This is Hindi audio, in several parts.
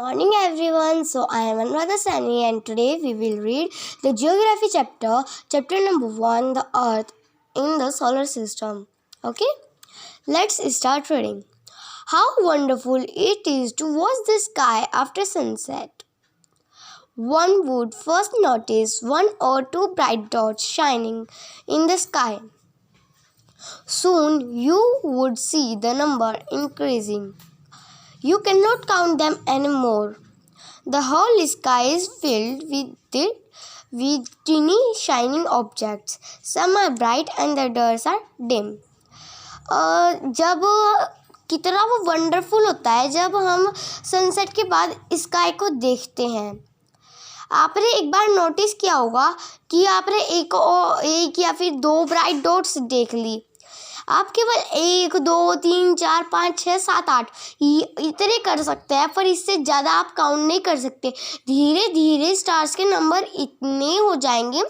Morning everyone. So I am Anuradha Sani and today we will read the geography chapter number 1, the earth in the solar system. Okay? Let's start reading. How wonderful it is to watch the sky after sunset. One would first notice one or two bright dots shining in the sky. Soon you would see the number increasing. You cannot count them anymore. The whole sky is filled with teeny shining objects. Some are bright and the others are dim. जब कितना वो वंडरफुल होता है जब हम सनसेट के बाद स्काई को देखते हैं। आपने एक बार नोटिस किया होगा कि आपने एक या फिर दो ब्राइट डॉट्स देख ली। आप केवल 1, 2, 3, 4, 5, 6, 7, 8 इतने कर सकते हैं, पर इससे ज़्यादा आप काउंट नहीं कर सकते। धीरे धीरे स्टार्स के नंबर इतने हो जाएंगे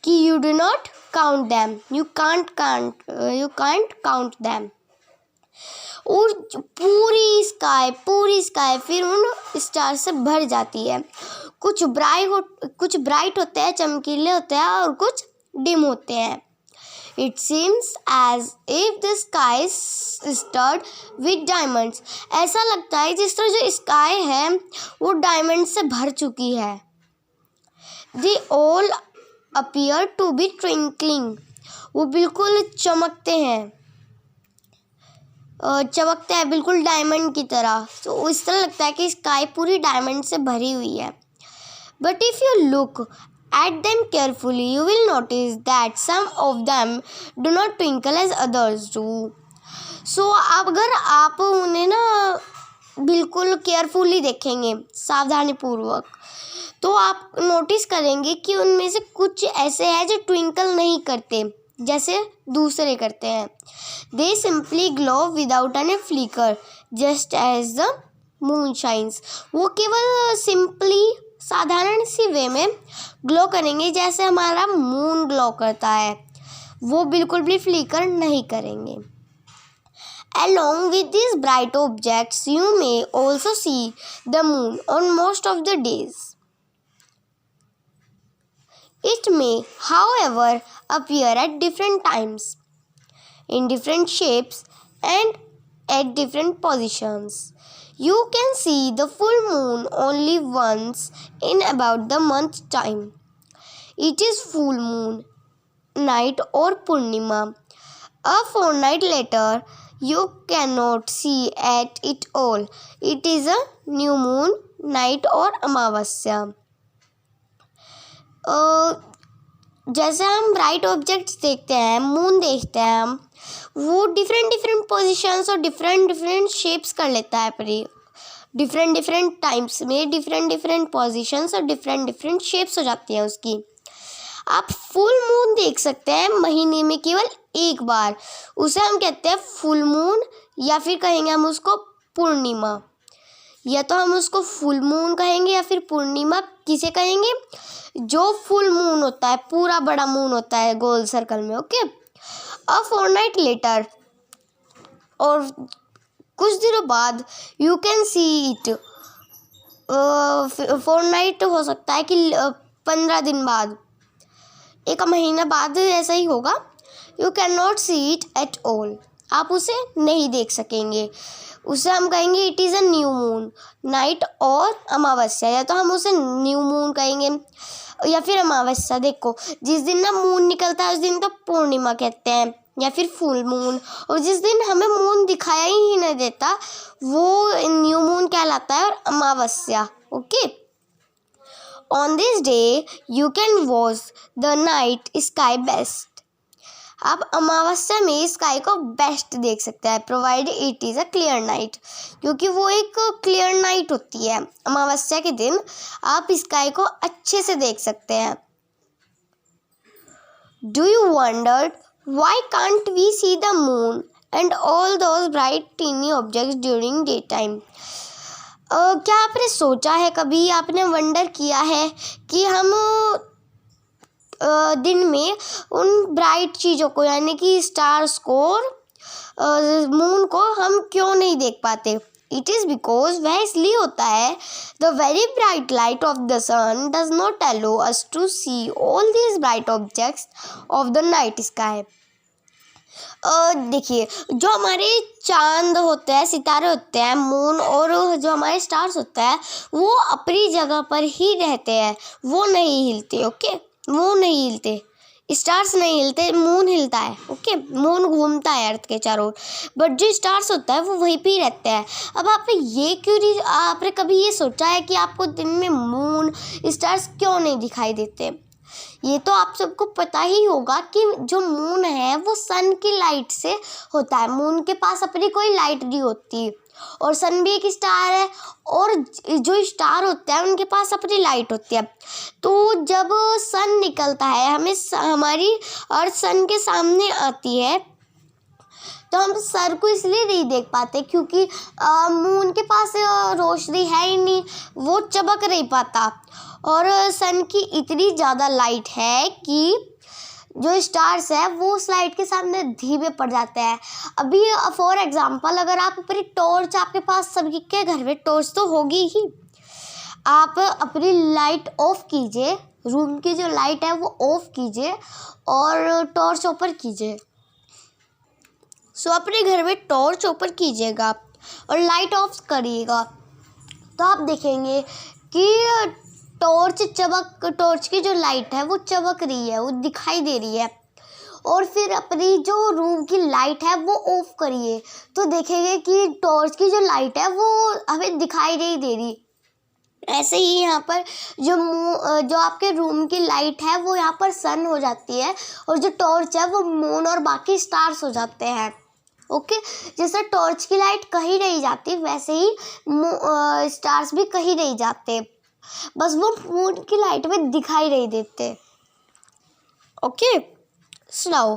कि you do not count them, you can't count them. और पूरी स्काई फिर उन स्टार से भर जाती है। कुछ ब्राइट होते हैं, चमकीले होते हैं, और कुछ डिम होते हैं। It seems as if the sky is studded with diamonds. ऐसा लगता है जिस तरह जो स्काई है वो डायमंड से भर चुकी है। They all appear to be twinkling. वो बिल्कुल चमकते हैं बिल्कुल डायमंड की तरह। तो इस तरह लगता है कि स्काई पूरी डायमंड से भरी हुई है। But if you look at them carefully, you will notice that some of them do not twinkle as others do. So अगर आप उन्हें ना बिल्कुल केयरफुली देखेंगे, सावधानी पूर्वक, तो आप नोटिस करेंगे कि उनमें से कुछ ऐसे हैं जो ट्विंकल नहीं करते जैसे दूसरे करते हैं। They simply glow without any flicker, just as the moon shines. वो केवल सिंपली साधारण सी वे में ग्लो करेंगे जैसे हमारा मून ग्लो करता है। वो बिल्कुल भी फ्लिकर नहीं करेंगे। Along with these bright objects, you may also see the moon on most of the days. It may, however, appear at different times, in different shapes, and at different positions. You can see the full moon only once in about the month time. It is full moon night or Purnima. A fortnight later, you cannot see at it all. It is a new moon night or Amavasya. जैसे हम ब्राइट ऑब्जेक्ट्स देखते हैं, मून देखते हैं, हम वो डिफरेंट पोजीशंस और डिफरेंट शेप्स कर लेता है। पर डिफरेंट टाइम्स में डिफरेंट पोजीशंस और डिफरेंट शेप्स हो जाती हैं उसकी। आप फुल मून देख सकते हैं महीने में केवल एक बार। उसे हम कहते हैं फुल मून, या फिर कहेंगे हम उसको पूर्णिमा। या तो हम उसको फुल मून कहेंगे या फिर पूर्णिमा। किसे कहेंगे? जो फुल मून होता है, पूरा बड़ा मून होता है गोल सर्कल में। ओके। अ फोरनाइट लेटर, और कुछ दिनों बाद यू कैन सी इट। फोरनाइट हो सकता है कि 15 दिन बाद, एक महीना बाद ऐसा ही होगा। You can not see it at all, आप उसे नहीं देख सकेंगे। उसे हम कहेंगे it is a new moon night और अमावस्या। या तो हम उसे न्यू मून कहेंगे या फिर अमावस्या। देखो, जिस दिन ना मून निकलता है उस दिन तो पूर्णिमा कहते हैं या फिर फुल मून। और जिस दिन हमें मून दिखाया ही नहीं देता वो न्यू मून कहलाता है, और अमावस्या। Okay. On this day you can watch the night sky best. आप अमावस्या में स्काई को बेस्ट देख सकते हैं, provide it is a clear night, क्योंकि वो एक क्लियर नाइट होती है। अमावस्या के दिन आप स्काई को अच्छे से देख सकते हैं। Do you wonder why can't we see the moon and all those bright teeny objects during daytime? क्या आपने सोचा है, कभी आपने वंडर किया है कि हम दिन में उन ब्राइट चीज़ों को, यानी कि स्टार्स को और मून को हम क्यों नहीं देख पाते? इट इज़ बिकॉज वह इसलिए होता है the very bright light of the sun does not allow us to see all these bright objects of the night sky. देखिए, जो हमारे चांद होते हैं, सितारे होते हैं, मून और जो हमारे स्टार्स होते हैं वो अपनी जगह पर ही रहते हैं, वो नहीं हिलते। ओके, वो नहीं हिलते, स्टार्स नहीं हिलते, मून हिलता है। ओके, मून घूमता है अर्थ के चारों ओर, बट जो स्टार्स होता है वो वहीं पे ही रहते हैं। अब आपने कभी ये सोचा है कि आपको दिन में मून स्टार्स क्यों नहीं दिखाई देते? ये तो आप सबको पता ही होगा कि जो मून है वो सन की लाइट से होता है। मून के पास अपनी कोई लाइट नहीं होती, और सन भी एक स्टार है, और जो स्टार होते हैं उनके पास अपनी लाइट होती है। तो जब सन निकलता है, हमारी अर्थ सन के सामने आती है, तो हम सर को इसलिए नहीं देख पाते क्योंकि मून के पास रोशनी है ही नहीं, वो चमक नहीं पाता। और सन की इतनी ज़्यादा लाइट है कि जो स्टार्स है वो उस लाइट के सामने धीमे पड़ जाते हैं। अभी फॉर एग्जांपल, अगर आप अपनी टॉर्च, आपके पास सभी के घर में टॉर्च तो होगी ही, आप अपनी लाइट ऑफ कीजिए, रूम की जो लाइट है वो ऑफ कीजिए और टॉर्च ऑपर कीजिए। सो अपने घर में टॉर्च ऑपर कीजिएगा और लाइट ऑफ करिएगा, तो आप देखेंगे कि टॉर्च की जो लाइट है वो चमक रही है, वो दिखाई दे रही है। और फिर अपनी जो रूम की लाइट है वो ऑफ करिए, तो देखेंगे कि टॉर्च की जो लाइट है वो हमें दिखाई नहीं दे रही। ऐसे ही यहाँ पर जो आपके रूम की लाइट है वो यहाँ पर सन हो जाती है, और जो टॉर्च है वो मून और बाकी स्टार्स हो जाते हैं। ओके, जैसे टॉर्च की लाइट कहीं नहीं जाती, वैसे ही स्टार्स भी कहीं नहीं जाते, बस वो मून की लाइट में दिखाई नहीं देते। Okay, so now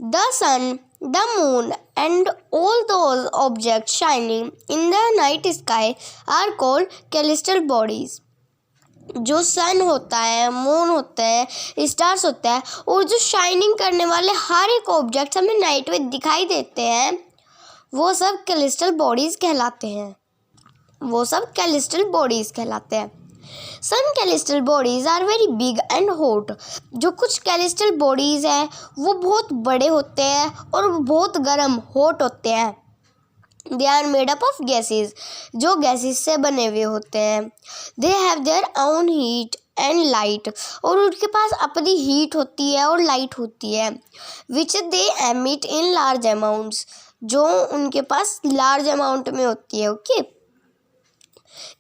the sun, the moon and all those objects shining in the night sky are called celestial bodies. जो सन होता है, मून होता है, स्टार्स होता है, और जो शाइनिंग करने वाले हर एक ऑब्जेक्ट हमें नाइट में दिखाई देते हैं, वो सब कैलिस्टल बॉडीज कहलाते हैं। Some celestial bodies are very big and hot. जो कुछ कैलिस्टल बॉडीज हैं वो बहुत बड़े होते हैं और बहुत गर्म, हॉट होते हैं। They are made up of gases, जो गैसेज से बने हुए होते हैं। They have their own heat and light, और उनके पास अपनी हीट होती है और लाइट होती है। Which they emit in large amounts, जो उनके पास लार्ज अमाउंट में होती है। Okay,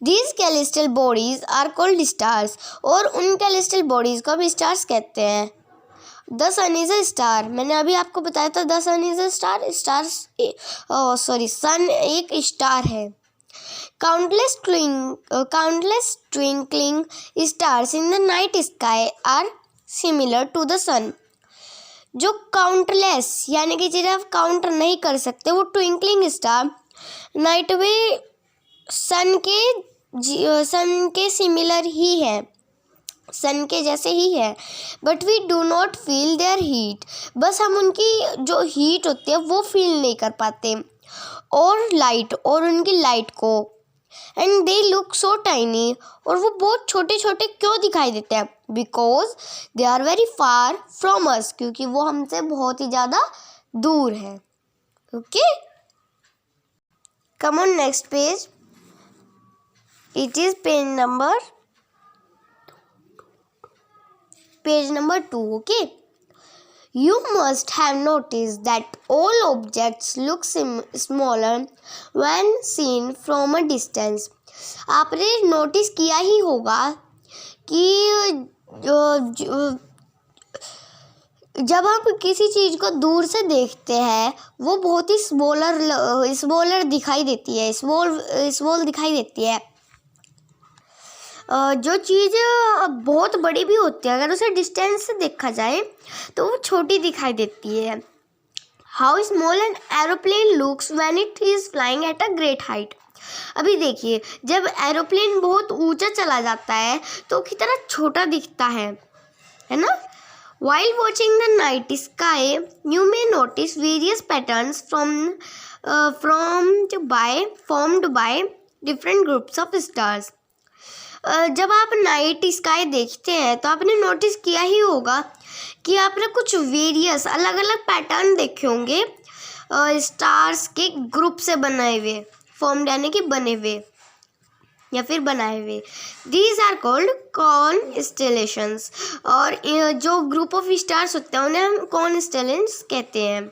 these celestial bodies are called stars, और उन कैलिस्टल बॉडीज को हम स्टार्स कहते हैं। The sun is a star, मैंने अभी आपको बताया था the sun is a star. Sun एक स्टार है। Countless twinkling stars in the night sky are similar to the sun. जो काउंटलेस यानी कि जिन्हें आप काउंट नहीं कर सकते, वो ट्विंकलिंग स्टार नाइट में सन के सिमिलर ही है, सन के जैसे ही है। But we do not feel their heat, बस हम उनकी जो हीट होती है वो फील नहीं कर पाते, और उनकी लाइट को। And they look so tiny, और वो बहुत छोटे छोटे क्यों दिखाई देते हैं? Because they are very far from us, क्योंकि वो हमसे बहुत ही ज़्यादा दूर है। Okay, come on next page. It is page number 2. Okay, you must have noticed that all objects look smaller when seen from a distance. आपने नोटिस किया ही होगा कि जब हम किसी चीज़ को दूर से देखते हैं वो बहुत ही स्मॉलर दिखाई देती है, स्मॉल दिखाई देती है। जो चीज़ बहुत बड़ी भी होती है, अगर उसे डिस्टेंस से देखा जाए तो वो छोटी दिखाई देती है। How small an aeroplane looks when it is flying at a great height. अभी देखिए, जब एरोप्लेन बहुत ऊंचा चला जाता है तो कितना छोटा दिखता है ना। While watching the night sky, you may notice various patterns from formed by different groups of stars. जब आप नाइट स्काई देखते हैं तो आपने नोटिस किया ही होगा कि आपने कुछ वेरियस अलग अलग पैटर्न देखे होंगे स्टार्स के ग्रुप से बनाए हुए, फॉर्म्ड यानी कि बने हुए या फिर बनाए हुए. These are called constellations. और जो ग्रुप ऑफ स्टार्स होते हैं उन्हें हम कॉन्स्टेलेशंस कहते हैं.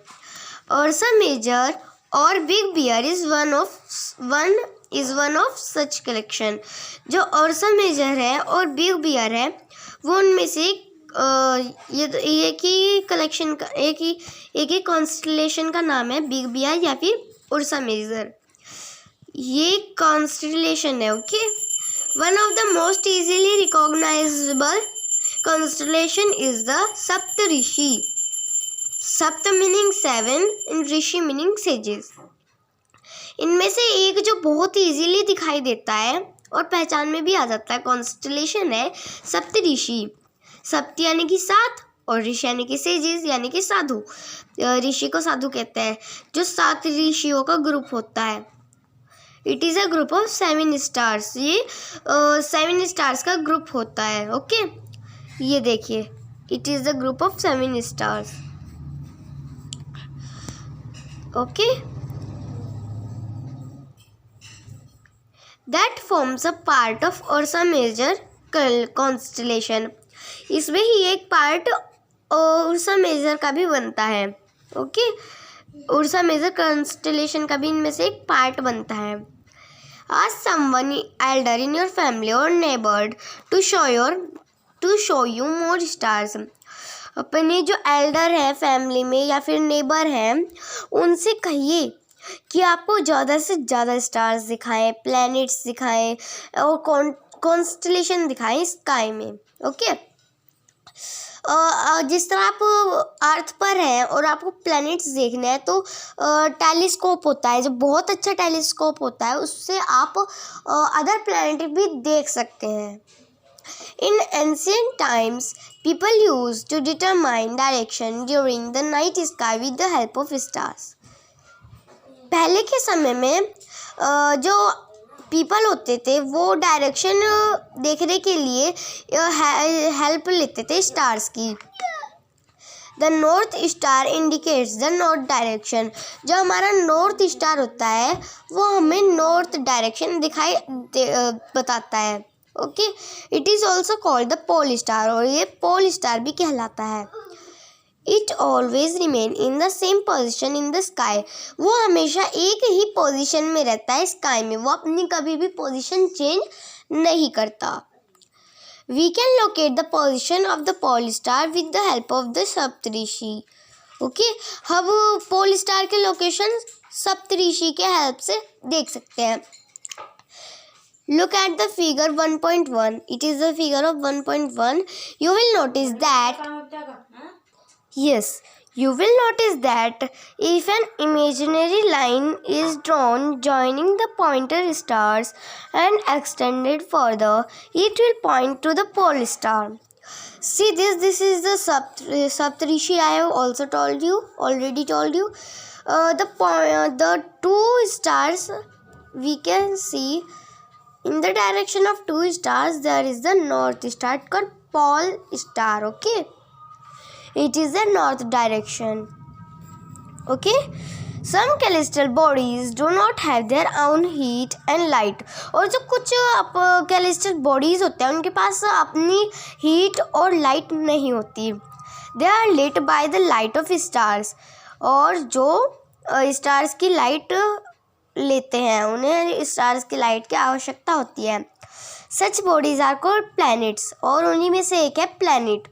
Ursa Major और big bear is one of such collection. जो Ursa Major है और बिग बियर है वो उनमें से एक ही कलेक्शन का एक ही कॉन्स्टलेशन का नाम है बिग बियर या फिर Ursa Major. ये कॉन्स्टलेशन है. Okay. One of the most easily recognisable constellation is the Saptarishi. Sapta meaning 7 and rishi meaning sages. इनमें से एक जो बहुत इजीली दिखाई देता है और पहचान में भी आ जाता है कॉन्स्टलेशन है सप्तऋषि. सप्त यानी कि 7 और ऋषि यानी कि सेजेस यानी कि साधु. ऋषि को साधु कहते हैं. जो 7 ऋषियों का ग्रुप होता है. It is a group of 7 stars. ये 7 स्टार्स का ग्रुप होता है. ओके. ये देखिए, it is the group of 7 stars. Okay. That forms a part of Ursa Major constellation. इसमें ही एक पार्ट Ursa Major का भी बनता है. ओके. Ursa Major कॉन्स्टलेशन का भी इनमें से एक पार्ट बनता है. Ask someone elder in your family or neighbor to show you more stars. अपने जो एल्डर है फैमिली में या फिर नेबर हैं उनसे कहिए कि आपको ज़्यादा से ज़्यादा स्टार्स दिखाएं, प्लैनेट्स दिखाएं और कॉन्स्टलेशन दिखाएं स्काई में. ओके. जिस तरह आप अर्थ पर हैं और आपको प्लैनेट्स देखने हैं तो टेलीस्कोप होता है, जो बहुत अच्छा टेलीस्कोप होता है, उससे आप अदर प्लैनेट भी देख सकते हैं. In ancient times, people used to determine direction during the night sky with the help of stars. पहले के समय में जो पीपल होते थे वो डायरेक्शन देखने के लिए हेल्प लेते थे स्टार्स की. The north star indicates the north direction. जो हमारा नॉर्थ स्टार होता है वो हमें नॉर्थ डायरेक्शन बताता है. Okay. It is also called the pole star. और ये पोल स्टार भी कहलाता है. It always remain in the same position in the sky. वो हमेशा एक ही पोजिशन में रहता है स्काई में. वो अपनी कभी भी पोजिशन चेंज नहीं करता. We can locate the position of the pole star with the help of the Saptarishi. Okay. हम पोल स्टार के लोकेशन सप्तऋषि के हेल्प से देख सकते हैं. Look at the figure 1.1. It is the figure of 1.1. You will notice that if an imaginary line is drawn joining the pointer stars and extended further, it will point to the pole star. See this. This is the Saptarishi. I have already told you. The two stars we can see. In the direction of 2 stars, there is the north star called pole star. Okay. It is the north direction. Okay. Some celestial bodies do not have their own heat and light. और जो कुछ celestial bodies होते हैं उनके पास अपनी heat और light नहीं होती. They are lit by the light of stars. और जो stars की light लेते हैं उन्हें स्टार्स की लाइट की आवश्यकता होती है. Such bodies are called planets. और उन्हीं में से एक है planet.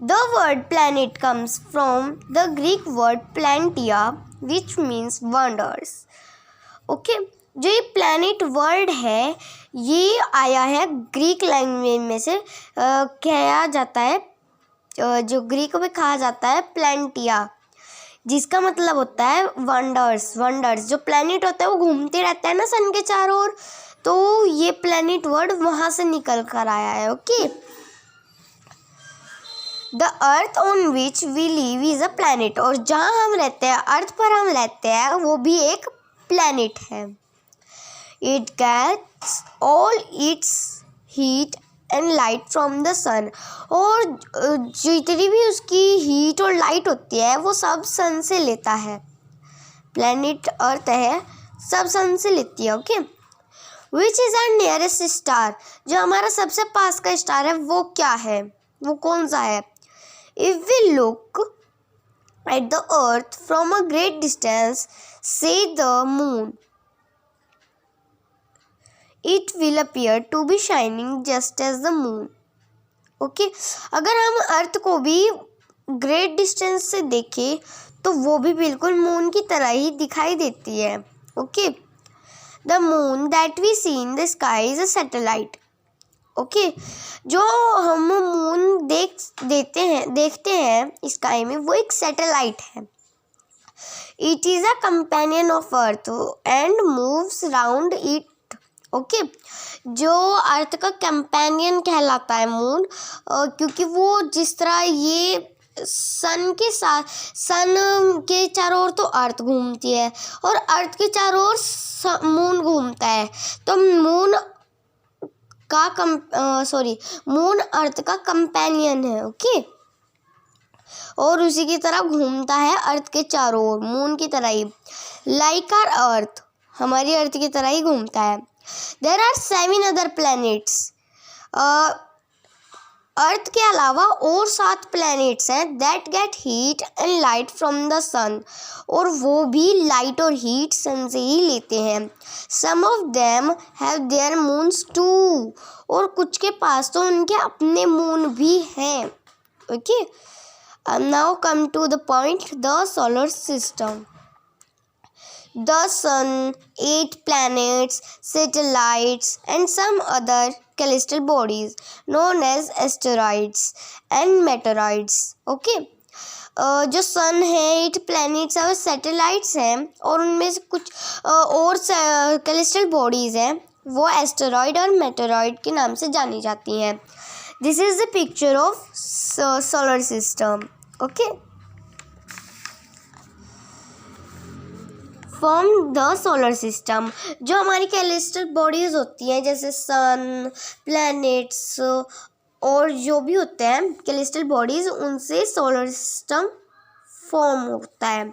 The word planet comes from the Greek word प्लैंटिया विच मीन्स वंडर्स. ओके. जो ये प्लैनेट वर्ड है ये आया है ग्रीक लैंग्वेज में से. कहा जाता है जो ग्रीक में कहा जाता है प्लैंटिया, जिसका मतलब होता है वंडर्स. जो प्लैनेट होता है वो घूमते रहता है ना सन के चारों ओर, तो ये प्लैनेट वर्ड वहाँ से निकल कर आया है. Okay. The earth on which we live is a planet, और जहाँ हम रहते हैं, अर्थ पर हम रहते हैं, वो भी एक प्लैनेट है. It gets all its heat and light from the sun, और जितनी भी उसकी हीट और लाइट होती है वो सब सन से लेता है. प्लैनेट अर्थ है, सब सन से लेती है. Okay. Which is our nearest star, जो हमारा सबसे पास का स्टार है वो क्या है, वो कौन सा है. If we look at the earth from a great distance, say the moon, it will appear to be shining just as the moon. Okay. अगर हम अर्थ को भी ग्रेट डिस्टेंस से देखें तो वो भी बिल्कुल मून की तरह ही दिखाई देती है. Okay. The moon that we see in the sky is a satellite. Okay. जो हम मून देखते हैं स्काई में, वो एक सैटेलाइट है. It is a companion of earth and moves round it. Okay. जो अर्थ का कंपेनियन कहलाता है मून, क्योंकि वो जिस तरह ये सन के चारों ओर तो अर्थ घूमती है और अर्थ के चारों ओर मून घूमता है, तो मून अर्थ का कंपेनियन है. ओके. और उसी की तरह घूमता है अर्थ के चारों ओर, मून की तरह ही. लाइक आवर अर्थ, हमारी अर्थ की तरह ही घूमता है. There are 7 other planets. अर्थ के अलावा और 7 प्लैनेट्स हैं that get heat and light from the sun, और वो भी लाइट और हीट सन से ही लेते हैं. Some of them have their moons too, और कुछ के पास तो उनके अपने मून भी हैं. Okay. Now come to the point, the solar system. The sun, 8 planets, satellites, and some other celestial bodies known as asteroids and meteoroids. Okay. जो सन है, 8 planets और सैटेलाइट्स हैं, और उनमें से कुछ और celestial bodies हैं, वो एस्टेरॉइड और मेटेरॉइड के नाम से जानी जाती हैं. This is the picture of solar system. Okay. From the solar system, जो हमारी कैलेस्ट्रल बॉडीज़ होती हैं, जैसे सन, प्लैनेट्स और जो भी होते हैं कैलेस्ट्रल बॉडीज़, उनसे सोलर सिस्टम फॉर्म होता है.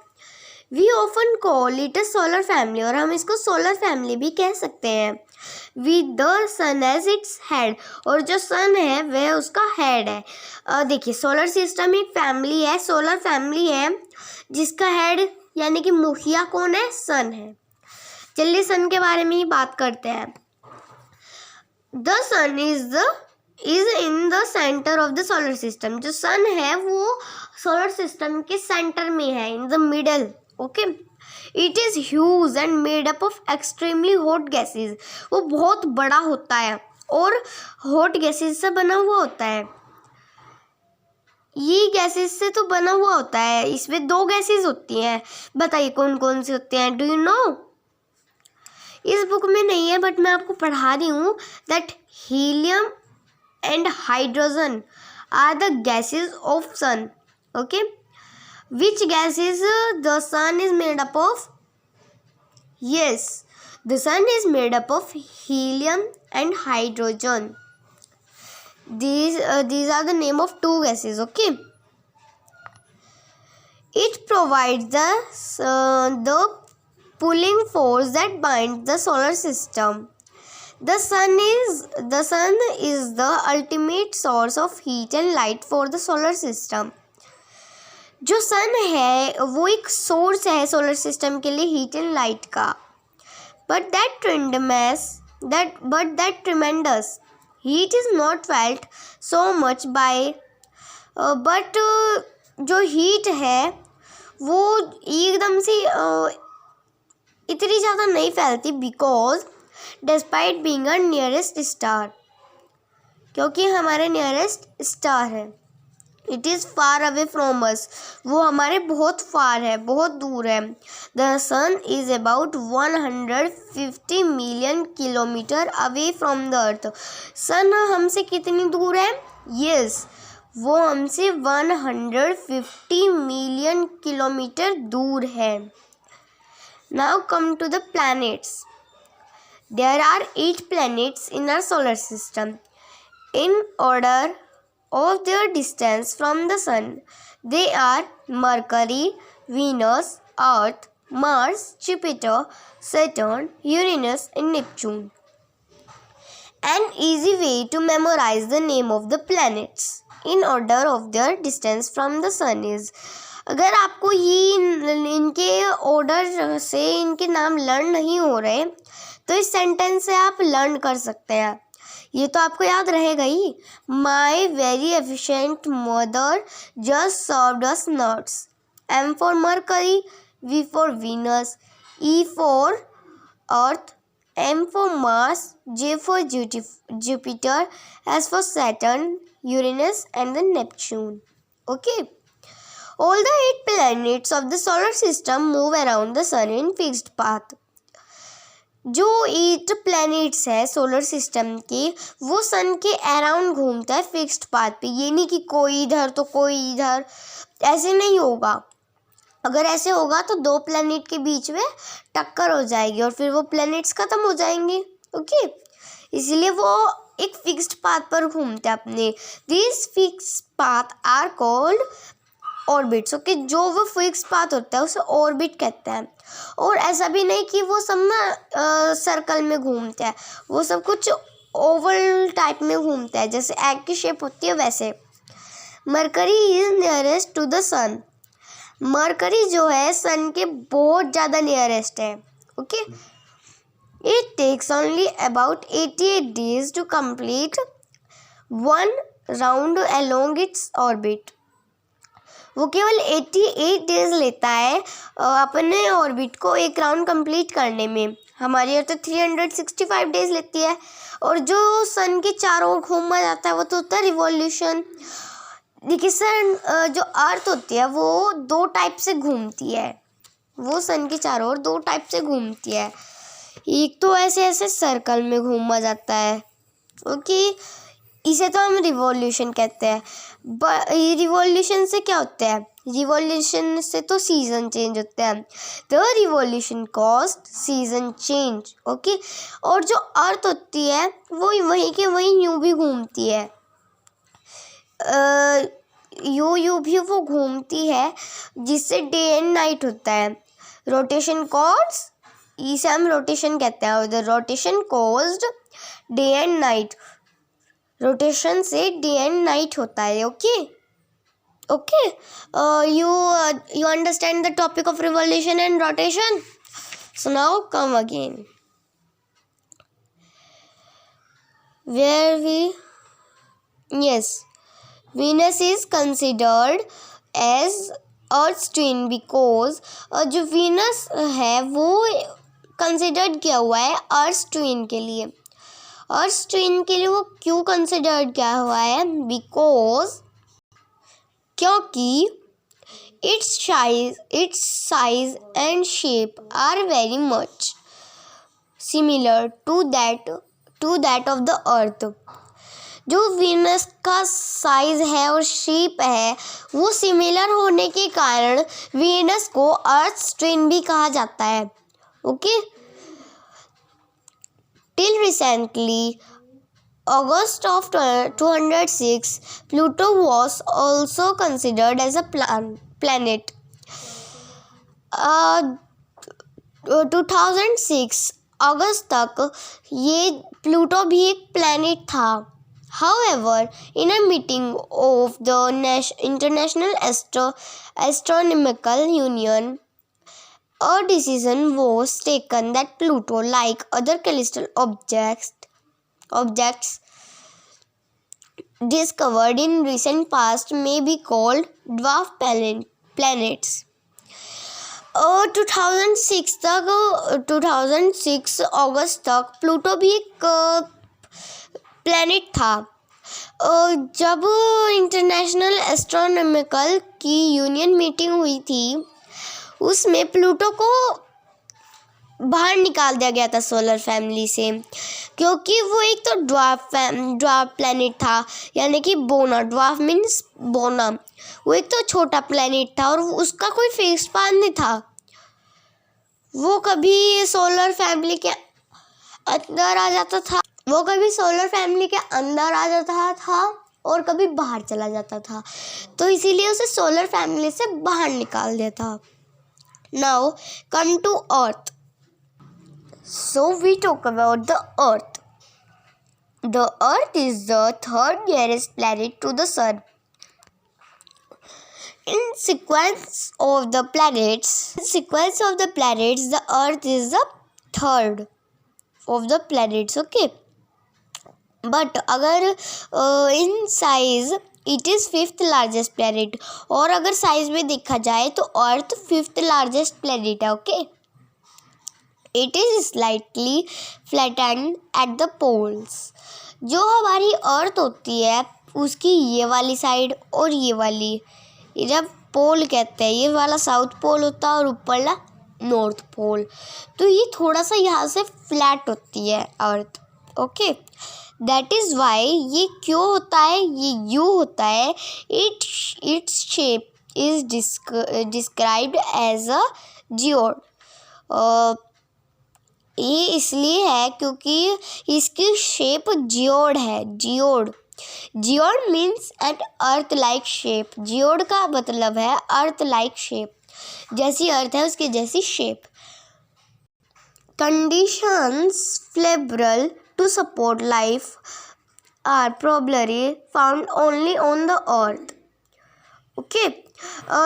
We often call it a solar family, और हम इसको सोलर फैमिली भी कह सकते हैं. With the sun as its head, और जो सन है वह उसका हेड है. देखिए, सोलर सिस्टम एक फैमिली है, सोलर फैमिली है, जिसका हेड यानी कि मुखिया कौन है, सन है. चलिए सन के बारे में ही बात करते हैं. The sun is in the centre of the solar system. जो सन है वो सोलर सिस्टम के सेंटर में है, in the middle. Okay. It is huge and made up of extremely hot gases. वो बहुत बड़ा होता है और हॉट गैसेज से बना हुआ होता है. ये गैसेस से तो बना हुआ होता है. इसमें 2 गैसेस होती हैं. बताइए कौन कौन से होते हैं. Do you know? इस बुक में नहीं है, बट मैं आपको पढ़ा रही हूँ. That helium and hydrogen are the gases of sun. Okay. Which gases the sun is made up of? Yes, the sun is made up of helium and hydrogen. These are the name of 2 gases. Okay. It provides the pulling force that binds the solar system. The sun is the ultimate source of heat and light for the solar system. जो सन है वो एक सोर्स है सोलर सिस्टम के लिए हीट एंड लाइट का. But that tremendous heat is not felt so much by but जो हीट है वो एकदम से इतनी ज़्यादा नहीं फैलती, because despite being a nearest star, क्योंकि हमारे नियरेस्ट स्टार है. It is far away from us, वो हमारे बहुत फार है, बहुत दूर है. The sun is about 150 million kilometre away from the earth. Sun हमसे कितनी दूर है? यस, वो हमसे 150 मिलियन किलोमीटर दूर है। Now come to the planets. There are 8 planets in our solar system. In order of their distance from the sun, they are Mercury, Venus, Earth, Mars, Jupiter, Saturn, Uranus, and Neptune. An easy way to memorize the name of the planets in order of their distance from the sun is, अगर आपको ये इनके ऑर्डर से इनके नाम लर्न नहीं हो रहे तो इस सेंटेंस से आप लर्न कर सकते हैं। ये तो आपको याद रहेगा ही। My very efficient mother just served us nuts. M for Mercury, V for Venus, E for Earth, M for Mars, J for Jupiter, S for Saturn, Uranus, and then Neptune. Okay. All the 8 planets of the solar system move around the sun in fixed path. जो 8 प्लैनेट्स है सोलर सिस्टम के, वो सन के अराउंड घूमता है फिक्स्ड पाथ पे। ये नहीं कि कोई इधर तो कोई इधर, ऐसे नहीं होगा। अगर ऐसे होगा तो 2 प्लैनेट के बीच में टक्कर हो जाएगी और फिर वो प्लैनेट्स खत्म हो जाएंगे। ओके, इसलिए वो एक फिक्स्ड पाथ पर घूमते हैं अपने। This fixed path are called orbits. Okay, जो वो फिक्स पाथ होता है उसे ऑर्बिट कहते हैं। और ऐसा भी नहीं कि वो सब ना सर्कल में घूमते हैं, वो सब कुछ ओवल टाइप में घूमते हैं, जैसे एग की शेप होती है वैसे। Mercury is nearest to the sun. Mercury जो है सन के बहुत ज़्यादा नियरेस्ट है। Okay, it takes only about 88 days to complete 1 round along its orbit. वो केवल 88 डेज लेता है अपने ऑर्बिट को एक राउंड कंप्लीट करने में। हमारी अर्थ तो 365 डेज लेती है। और जो सन के चारों ओर घूमा जाता है वो तो होता है रिवॉल्यूशन। देखिए सन जो अर्थ होती है वो 2 टाइप से घूमती है। वो सन के चारों ओर 2 टाइप से घूमती है। एक तो ऐसे ऐसे सर्कल में घूमा जाता है। ओके, इसे तो हम रिवॉल्यूशन कहते हैं। रिवॉल्यूशन से क्या होता है? रिवॉल्यूशन से तो सीजन चेंज होते हैं। The revolution cost season change. Okay, और जो अर्थ होती है वो वहीं के वहीं यूं भी घूमती है। यूं भी वो घूमती है, जिससे डे एंड नाइट होता है। रोटेशन कॉस्ट, इसे हम रोटेशन कहते हैं। The rotation caused day and night. Rotation से डे एंड नाइट होता है। Okay okay, you understand the topic of revolution and rotation? So now come again where we, yes, Venus is considered as Earth's twin because जो Venus है वो कंसिडर्ड किया हुआ है Earth's twin के लिए। अर्थ ट्विन के लिए वो क्यों कंसिडर्ड किया हुआ है? बिकॉज, क्योंकि its size and shape are very much similar to that of the earth. जो वीनस का साइज है और शेप है वो सिमिलर होने के कारण वीनस को अर्थ ट्विन भी कहा जाता है। Okay, till recently, August of 206, Pluto was also considered as a planet. 2006 अगस्त तक ये प्लूटो भी एक प्लैनेट था। However, in a meeting of the International Astronomical Union, a decision was taken that Pluto, like other celestial objects discovered in recent past, may be called dwarf planets. 2006 अगस्त तक प्लूटो भी एक प्लैनेट था। जब इंटरनेशनल एस्ट्रोनॉमिकल की यूनियन मीटिंग हुई थी उसमें प्लूटो को बाहर निकाल दिया गया था सोलर फैमिली से, क्योंकि वो एक तो ड्वार्फ प्लैनेट था, यानी कि बोना, ड्वार्फ मीन्स बोना। वो एक तो छोटा प्लैनेट था और उसका कोई फेस स्पैन नहीं था। वो कभी सोलर फैमिली के अंदर आ जाता था, और कभी बाहर चला जाता था, तो इसीलिए उसे सोलर फैमिली से बाहर निकाल दिया था। Now come to earth. So we talk about the Earth. The Earth is the third nearest planet to the Sun. In sequence of the planets, the Earth is the third of the planets. Okay, but अगर in size it is fifth largest planet, और अगर size में देखा जाए तो Earth fifth largest planet है. Okay. It is slightly flattened at the poles. जो हमारी अर्थ होती है उसकी ये वाली साइड और ये वाली, जब पोल कहते हैं, ये वाला साउथ पोल होता है और ऊपरला नॉर्थ पोल, तो ये थोड़ा सा यहाँ से फ्लैट होती है earth. Okay, that is why ये क्यों होता है, ये यू होता है. Its shape is described as a geoid. ये इसलिए है क्योंकि इसकी शेप जियोड है. Geoid means an earth like shape. Geoid का मतलब है अर्थ लाइक शेप, जैसी अर्थ है उसकी जैसी shape. Conditions favourable to support life are probably found only on the earth. Okay,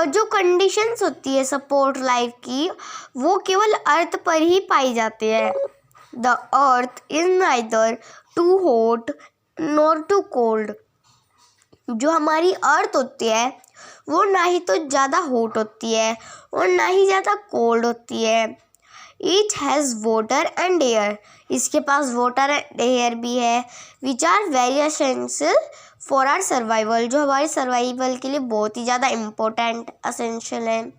जो कंडीशंस होती है सपोर्ट लाइफ की, वो केवल अर्थ पर ही पाई जाती है. The earth is neither too hot nor too cold. जो हमारी अर्थ होती है वो ना ही तो ज़्यादा हॉट होती है और ना ही ज़्यादा कोल्ड होती है. It has water and air. इसके पास वाटर एंड एयर भी है, which are very essential for our survival. जो हमारे सर्वाइवल के लिए बहुत ही ज़्यादा इम्पोर्टेंट असेंशियल है.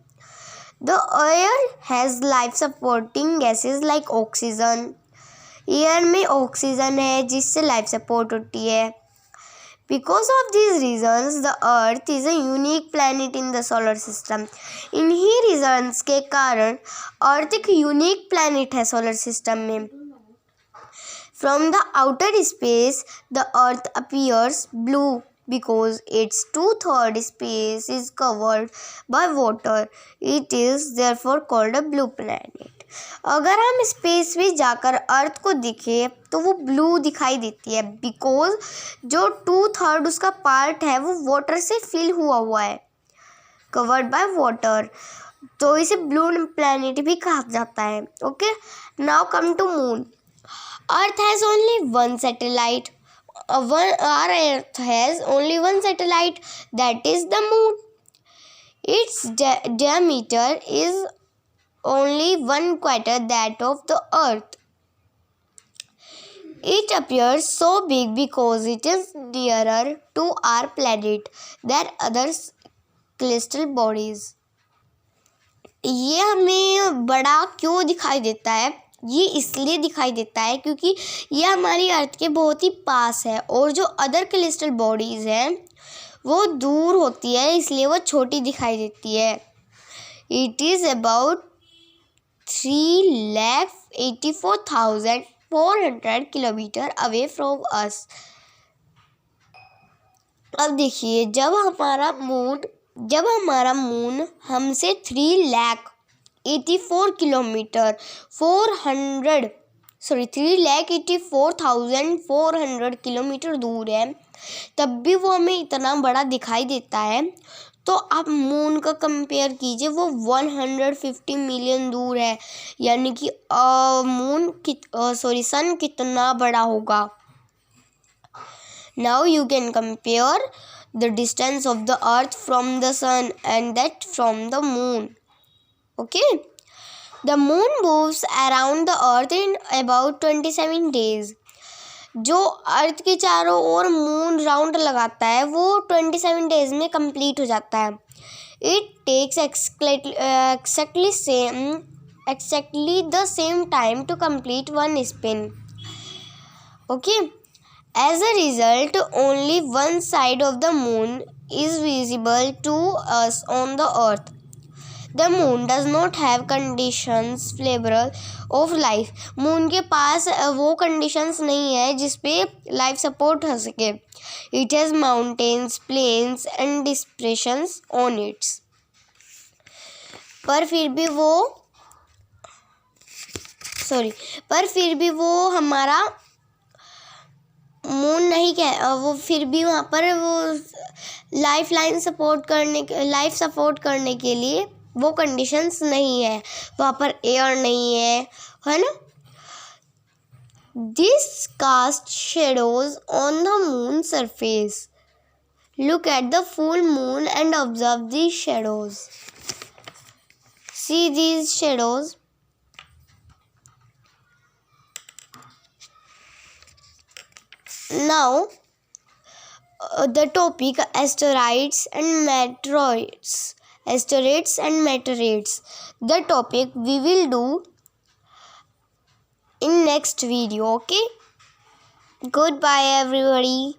The air has life supporting gases like oxygen. Air में ऑक्सीजन है जिससे लाइफ सपोर्ट होती है. Because of these reasons the earth is a unique planet in the solar system. इन्हीं रीजन्स के कारण अर्थ एक यूनिक प्लैनेट है सोलर सिस्टम में. From the outer space, the Earth appears blue because its 2/3 space is covered by water. It is therefore called a blue planet. अगर हम स्पेस में जाकर अर्थ को दिखे तो वो ब्लू दिखाई देती है, बिकॉज जो 2/3 उसका पार्ट है वो वाटर से फिल हुआ है, कवर्ड बाय वाटर, तो इसे ब्लू प्लैनेट भी कहा जाता है. Okay, now come to moon. Earth has only one satellite. Our Earth has only one satellite, that is the moon. Its diameter is only 1/4 that of the Earth. It appears so big because it is nearer to our planet than other celestial bodies. ये हमें बड़ा क्यों दिखाई देता है? ये इसलिए दिखाई देता है क्योंकि ये हमारी अर्थ के बहुत ही पास है, और जो अदर कैलेस्ट्रल बॉडीज़ हैं वो दूर होती है, इसलिए वो छोटी दिखाई देती है. It is about 3,84,400 kilometre away from अस. अब देखिए, जब हमारा मून हमसे 3,84,400 किलोमीटर दूर है, तब भी वो हमें इतना बड़ा दिखाई देता है. तो आप मून का कंपेयर कीजिए, वो 150 मिलियन दूर है, यानी कि सन कितना बड़ा होगा. Now you can compare the distance of the earth from the sun and that from the moon. Okay, the moon moves around the earth in about 27 days. जो अर्थ के चारों ओर मून राउंड लगाता है वो 27 डेज में कंप्लीट हो जाता है. It takes exactly same exactly the same time to complete one spin. Okay. As a result, only one side of the moon is visible to us on the earth. The moon does not have conditions favorable of life. Moon के पास वो conditions नहीं है जिसपे life support हो सके. It has mountains, plains and depressions on it. पर फिर भी वो हमारा मून नहीं कह, वो फिर भी वहाँ पर वो लाइफ सपोर्ट करने के लिए वो कंडीशंस नहीं है. वहाँ पर एयर नहीं है ना. This cast shadows on the moon surface. Look at the full moon and observe these shadows. See these shadows. Now, the topic asteroids and meteoroids. Asteroids and meteoroids. The topic we will do in next video. Okay. Goodbye, everybody.